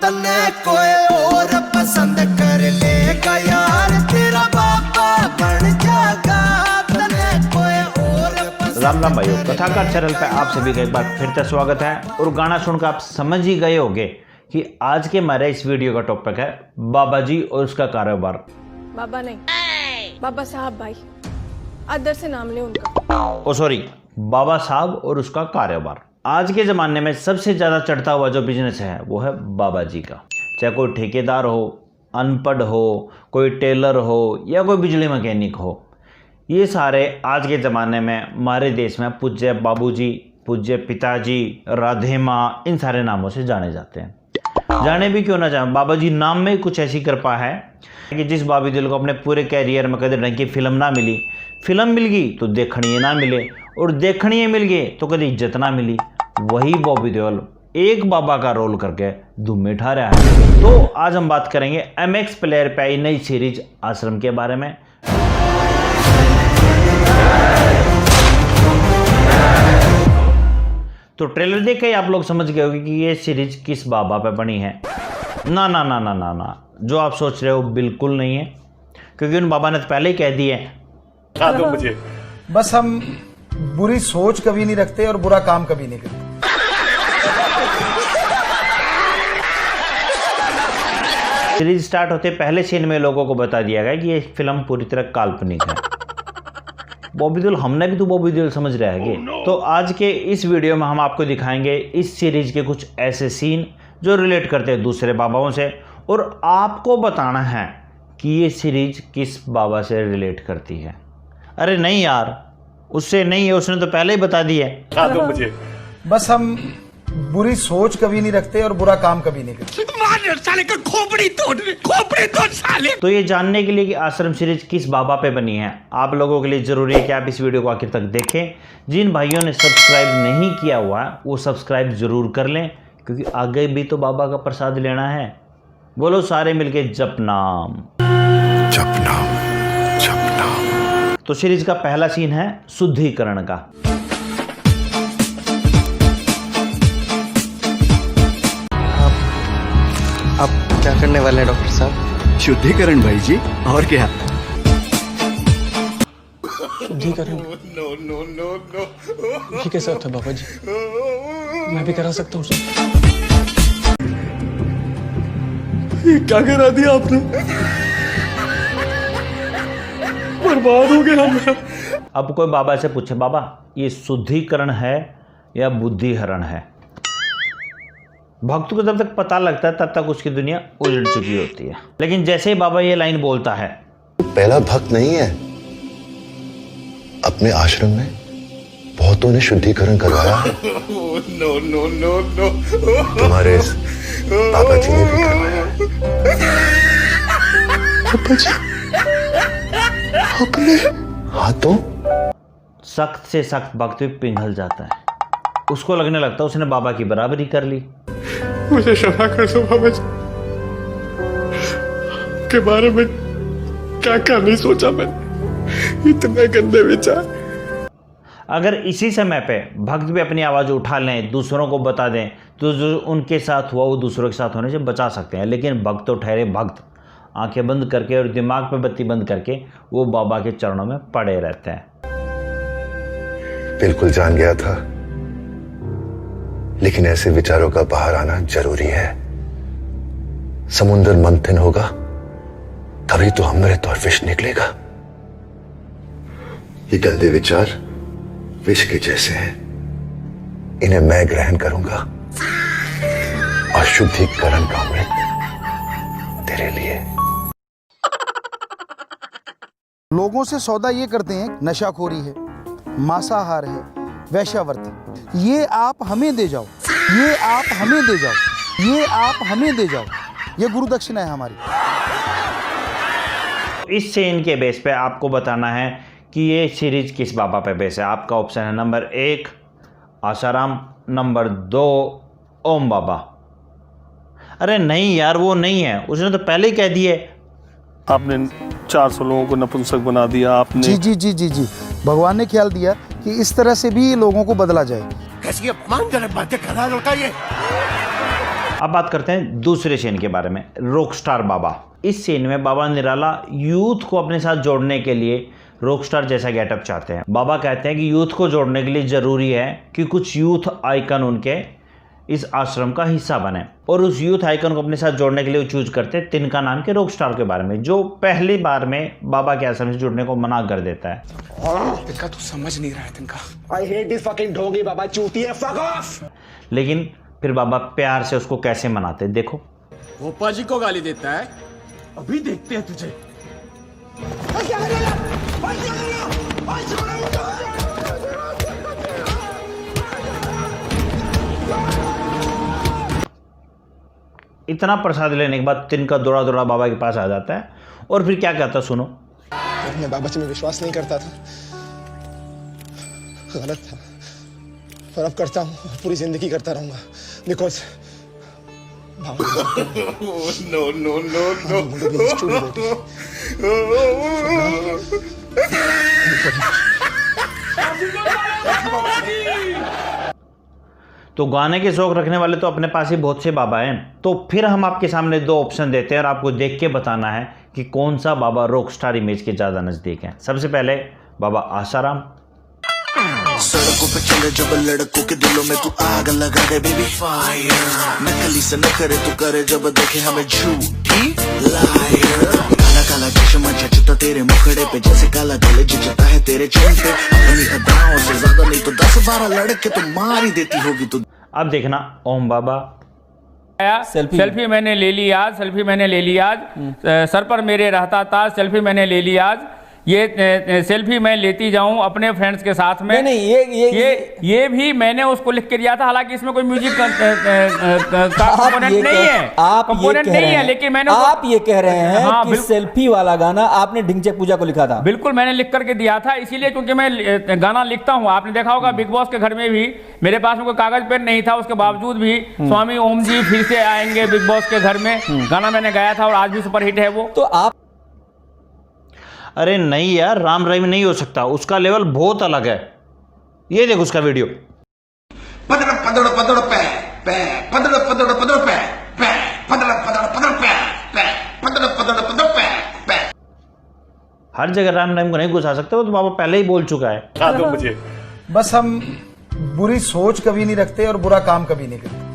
तन्ने कोई और पसंद कर लेगा यार, तेरा बाबा बन जाएगा, तन्ने कोई और पसंद। राम राम भाइयों, कथाकार चैनल पे आप सभी का एक बार फिर से स्वागत है। और गाना सुनकर आप समझ ही गए होंगे कि आज के हमारे इस वीडियो का टॉपिक है बाबा जी और उसका कारोबार। बाबा नहीं, बाबा साहब भाई, आदर से नाम ले उनका। ओ सॉरी, बाबा साहब और उसका कारोबार। आज के ज़माने में सबसे ज़्यादा चढ़ता हुआ जो बिजनेस है वो है बाबा जी का। चाहे कोई ठेकेदार हो, अनपढ़ हो, कोई टेलर हो या कोई बिजली मैकेनिक हो, ये सारे आज के ज़माने में हमारे देश में पूज्य बाबूजी, पूज्य पिताजी, राधे माँ, इन सारे नामों से जाने जाते हैं। जाने भी क्यों ना जाए, बाबा जी नाम में कुछ ऐसी कृपा है कि जिस बाबी दिल को अपने पूरे कैरियर में कभी ढंग की फिल्म ना मिली, फिल्म मिल गई तो देखणीय ना मिले, और देखणीय मिल गए तो कभी इज्जत ना मिली, वही बॉबी देओल एक बाबा का रोल करके धूम में उठा रहा है। तो आज हम बात करेंगे MX प्लेयर पे आई नई सीरीज आश्रम के बारे में। तो ट्रेलर देख के आप लोग समझ गए होंगे कि ये सीरीज किस बाबा पे बनी है। ना ना ना ना ना ना, जो आप सोच रहे हो बिल्कुल नहीं है, क्योंकि उन बाबा ने तो पहले ही कह दिया है। दो मुझे बस हम बुरी सोच कभी नहीं रखते और बुरा काम कभी नहीं करते। सीरीज स्टार्ट होते पहले सीन में लोगों को बता दिया गया कि ये फिल्म पूरी तरह काल्पनिक है। बॉबी देओल, हमने भी तो बॉबी देओल समझ रहे हैं। तो आज के इस वीडियो में हम आपको दिखाएंगे इस सीरीज के कुछ ऐसे सीन जो रिलेट करते हैं दूसरे बाबाओं से, और आपको बताना है कि ये सीरीज किस बाबा से रिलेट करती है। अरे नहीं यार, उससे नहीं है, उसने तो पहले ही बता दिया है। दो मुझे बस हम बुरी सोच कभी नहीं रखते और बुरा काम कभी नहीं करते। साले का खोपड़ी तोड़ साले। तो ये जानने के लिए कि आश्रम सीरीज किस बाबा पे बनी है, आप लोगों के लिए जरूरी है कि आप इस वीडियो को आखिर तक देखें। जिन भाइयों ने सब्सक्राइब नहीं किया हुआ वो सब्सक्राइब जरूर कर लें, क्योंकि आगे भी तो बाबा का प्रसाद लेना है। बोलो सारे मिलके जप नाम, जप नाम, जप नाम। तो सीरीज का पहला सीन है शुद्धिकरण का। आप क्या करने वाले हैं डॉक्टर साहब? शुद्धिकरण भाई जी, और क्या। शुद्धिकरण? ये कैसा होता है बाबा जी? मैं भी करा सकता हूँ सर? क्या करा दिया आपने? बर्बाद हो गया मैं। अब कोई बाबा से पूछे, बाबा ये शुद्धिकरण है या बुद्धिहरण है? भक्त को जब तक पता लगता है तब तक उसकी दुनिया उजड़ चुकी होती है। लेकिन जैसे ही बाबा ये लाइन बोलता है, पहला भक्त नहीं है, अपने आश्रम में बहुतों ने शुद्धिकरण करवाया है। नो नो नो नो, तुम्हारे इस बाबा जी ने भी करवाया है। पापा जी अपने हाथों सख्त से सख्त भक्त भी पिघल जाता है। उसको लगने लगता है उसने बाबा की बराबरी कर ली। मुझे क्षमा कर दो बाबा जी, के बारे में क्या क्या नहीं सोचा मैंने, इतने गंदे विचार। अगर इसी समय पे भक्त भी अपनी आवाज़ उठा लें, दूसरों को बता दें, तो जो उनके साथ हुआ वो दूसरों के साथ होने से बचा सकते हैं। लेकिन भक्त तो ठहरे भक्त, आंखें बंद करके और दिमाग पे बत्ती बंद करके वो बाबा के चरणों में पड़े रहते हैं। बिल्कुल जान गया था, लेकिन ऐसे विचारों का बाहर आना जरूरी है। समुद्र मंथन होगा तभी तो अमृत और विष निकलेगा। ये गंदे विचार विष के जैसे हैं, इन्हें मैं ग्रहण करूंगा और शुद्धिकरण का अमृत तेरे लिए। लोगों से सौदा ये करते हैं, नशाखोरी है, मांसाहार है, वैश्यावृत्ति, ये आप हमें दे जाओ, ये आप हमें दे जाओ, ये आप हमें दे जाओ, ये गुरु दक्षिणा है हमारी। इस सीन के बेस पे आपको बताना है कि ये सीरीज किस बाबा पे बेस है। आपका ऑप्शन है नंबर 1 आसाराम, नंबर 2 ओम बाबा। अरे नहीं यार, वो नहीं है, उसने तो पहले ही कह दिए। आपने 400 लोगों को नपुंसक बना दिया आपने। जी जी जी जी जी, भगवान ने ख्याल दिया कि इस तरह से भी लोगों को बदला जाए। कैसी अपमानजनक बातें कर रहा है लड़का ये। अब बात करते हैं दूसरे सीन के बारे में, रॉकस्टार बाबा। इस सीन में बाबा निराला यूथ को अपने साथ जोड़ने के लिए रॉकस्टार जैसा गेटअप चाहते हैं। बाबा कहते हैं कि यूथ को जोड़ने के लिए ज़रूरी है कि कुछ यूथ आइकन उनके इस आश्रम का हिस्सा बने, और उस यूथ आइकन को अपने साथ जोड़ने के लिए वो चूज करते हैं तिनका नाम के रॉकस्टार के बारे में, जो पहली बार में बाबा के आश्रम से जुड़ने को मना कर देता है। तिनका तू समझ नहीं रहा है तिनका। I hate this fucking ढोंगी बाबा चूतिया, fuck off! लेकिन फिर बाबा प्यार से उसको कैसे मनाते देखो। गोपा जी को गाली देता है, अभी देखते हैं तुझे। इतना प्रसाद लेने के बाद तिनका दौड़ा दौड़ा बाबा के पास आ जाता है और फिर क्या कहता सुनो। मैं बाबा जी में विश्वास नहीं करता था, गलत था, और अब करता हूँ, पूरी जिंदगी करता रहूंगा, बिकॉज तो गाने के शौक रखने वाले तो अपने पास ही बहुत से बाबा हैं। तो फिर हम आपके सामने दो ऑप्शन देते हैं और आपको देख के बताना है कि कौन सा बाबा रॉकस्टार इमेज के ज़्यादा नज़दीक है। सबसे पहले बाबा आसाराम। सड़कों पे चले जब लड़कों के दिलों में तू आग लगा दे बेबी फायर, नकली से न करे तू करे जब देखे हमें झूठी लायर, काला काला चश्मा जचता तेरे मुखड़े पे जैसे काला दिल जचता है तेरे चेहरे पे, अपनी अदाओं से ज्यादा नहीं तो 10-12 लड़के तो मार ही देती होगी तू। अब देखना ओम बाबा। सेल्फी मैंने ले ली आज, सेल्फी मैंने ले ली आज, सर पर मेरे रहता ताज, सेल्फी मैंने ले ली आज, ये सेल्फी मैं लेती जाऊं अपने फ्रेंड्स के साथ में। नहीं, ये भी मैंने उसको लिख के दिया था, हालांकि इसमें कोई म्यूजिक का कंपोनेंट नहीं है, कंपोनेंट नहीं है, लेकिन मैंने आप ये कह रहे हैं कि सेल्फी वाला गाना आपने ढिंचैक पूजा को लिखा था? बिल्कुल मैंने लिख करके दिया था, इसीलिए क्योंकि मैं गाना लिखता हूँ। आपने देखा होगा बिग बॉस के घर में भी मेरे पास में कोई कागज पेन नहीं था, उसके बावजूद भी स्वामी ओम जी फिर से आएंगे बिग बॉस के घर में, गाना मैंने गाया था और आज भी सुपरहिट है वो। तो आप अरे नहीं यार, राम रहीम नहीं हो सकता, उसका लेवल बहुत अलग है। ये देख उसका वीडियो। पदड़ पदड़ पदड़ पे पदड़ पदड़ पदड़ पे पदड़ पदड़ पदड़ पे पदड़ पदड़ पदड़ पे। हर जगह राम रहीम को नहीं घुसा सकते, वो तो बाबा पहले ही बोल चुका है। दो मुझे बस हम बुरी सोच कभी नहीं रखते और बुरा काम कभी नहीं करते।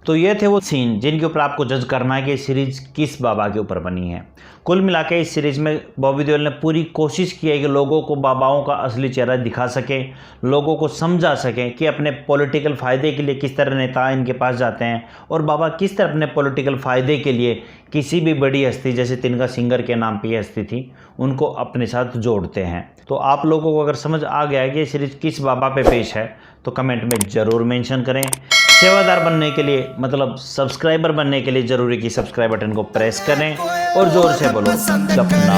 तो ये थे वो सीन जिनके ऊपर आपको जज करना है कि सीरीज किस बाबा के ऊपर बनी है। कुल मिलाकर इस सीरीज में बॉबी देओल ने पूरी कोशिश की है कि लोगों को बाबाओं का असली चेहरा दिखा सके, लोगों को समझा सकें कि अपने पॉलिटिकल फ़ायदे के लिए किस तरह नेता इनके पास जाते हैं और बाबा किस तरह अपने पॉलिटिकल फ़ायदे के लिए किसी भी बड़ी हस्ती, जैसे तिनका सिंगर के नाम पे हस्ती थी, उनको अपने साथ जोड़ते हैं। तो आप लोगों को अगर समझ आ गया है कि ये सीरीज किस बाबा पे पेश है तो कमेंट में ज़रूर मेंशन करें। सेवादार बनने के लिए, मतलब सब्सक्राइबर बनने के लिए ज़रूरी कि सब्सक्राइब बटन को प्रेस करें और ज़ोर से बोलो सपना।